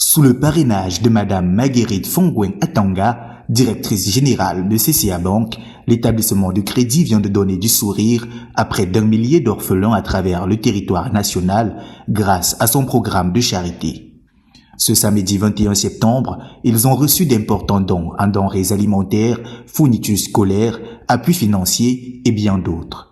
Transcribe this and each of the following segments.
Sous le parrainage de Madame Marguerite Fongwen Atanga, directrice générale de CCA Bank, l'établissement de crédit vient de donner du sourire à près d'1 millier d'orphelins à travers le territoire national grâce à son programme de charité. Ce samedi 21 septembre, ils ont reçu d'importants dons en denrées alimentaires, fournitures scolaires, appuis financiers et bien d'autres.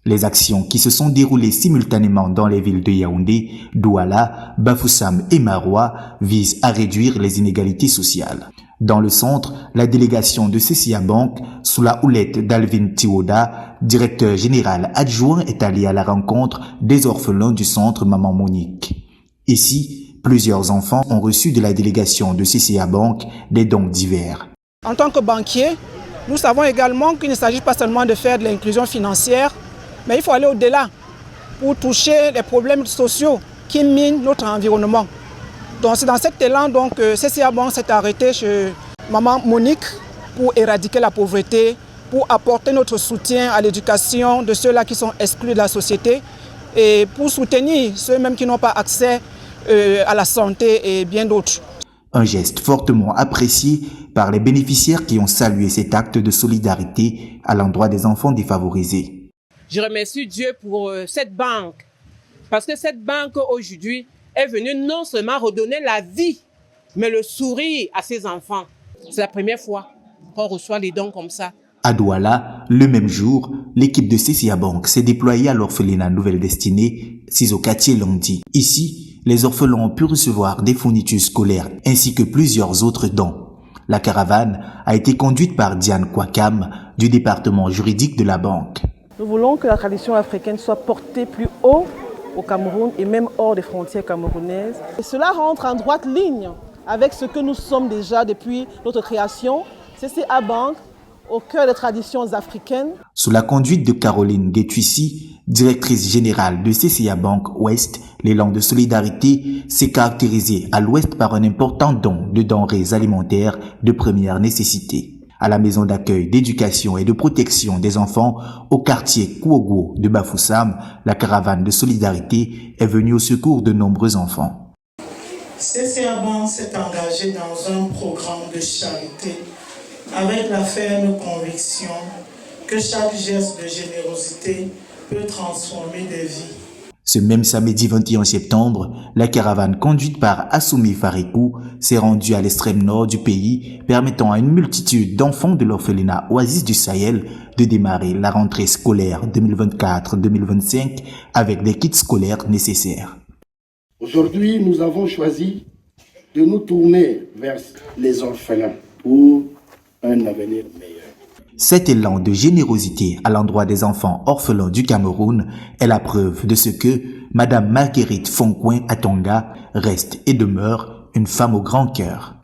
Les actions qui se sont déroulées simultanément dans les villes de Yaoundé, Douala, Bafoussam et Maroua visent à réduire les inégalités sociales. Dans le centre, la délégation de CCA Bank, sous la houlette d'Alvin Tiwoda, directeur général adjoint, est allée à la rencontre des orphelins du centre Maman Monique. Ici, plusieurs enfants ont reçu de la délégation de CCA Bank des dons divers. En tant que banquier, nous savons également qu'il ne s'agit pas seulement de faire de l'inclusion financière, mais il faut aller au-delà pour toucher les problèmes sociaux qui minent notre environnement. Donc c'est dans cet élan que CCA Bank s'est arrêté chez Maman Monique pour éradiquer la pauvreté, pour apporter notre soutien à l'éducation de ceux-là qui sont exclus de la société et pour soutenir ceux-mêmes qui n'ont pas accès à la santé et bien d'autres. Un geste fortement apprécié par les bénéficiaires qui ont salué cet acte de solidarité à l'endroit des enfants défavorisés. Je remercie Dieu pour cette banque, parce que cette banque aujourd'hui est venue non seulement redonner la vie, mais le sourire à ses enfants. C'est la première fois qu'on reçoit les dons comme ça. À Douala, le même jour, l'équipe de CCA Bank s'est déployée à l'orphelinat Nouvelle Destinée, Sizokatié Londi. Ici, les orphelins ont pu recevoir des fournitures scolaires ainsi que plusieurs autres dons. La caravane a été conduite par Diane Kwakam du département juridique de la banque. Nous voulons que la tradition africaine soit portée plus haut au Cameroun et même hors des frontières camerounaises. Et cela rentre en droite ligne avec ce que nous sommes déjà depuis notre création, CCA Bank, au cœur des traditions africaines. Sous la conduite de Caroline Guetuissi, directrice générale de CCA Bank Ouest, l'élan de solidarité s'est caractérisé à l'Ouest par un important don de denrées alimentaires de première nécessité. À la maison d'accueil, d'éducation et de protection des enfants au quartier Kouogo de Bafoussam, la caravane de solidarité est venue au secours de nombreux enfants. CCA Bank s'est engagé dans un programme de charité avec la ferme conviction que chaque geste de générosité peut transformer des vies. Ce même samedi 21 septembre, la caravane conduite par Assoumi Farikou s'est rendue à l'extrême nord du pays, permettant à une multitude d'enfants de l'orphelinat Oasis du Sahel de démarrer la rentrée scolaire 2024-2025 avec des kits scolaires nécessaires. Aujourd'hui, nous avons choisi de nous tourner vers les orphelins pour un avenir meilleur. Cet élan de générosité à l'endroit des enfants orphelins du Cameroun est la preuve de ce que Madame Marguerite Fongwen Atanga reste et demeure une femme au grand cœur.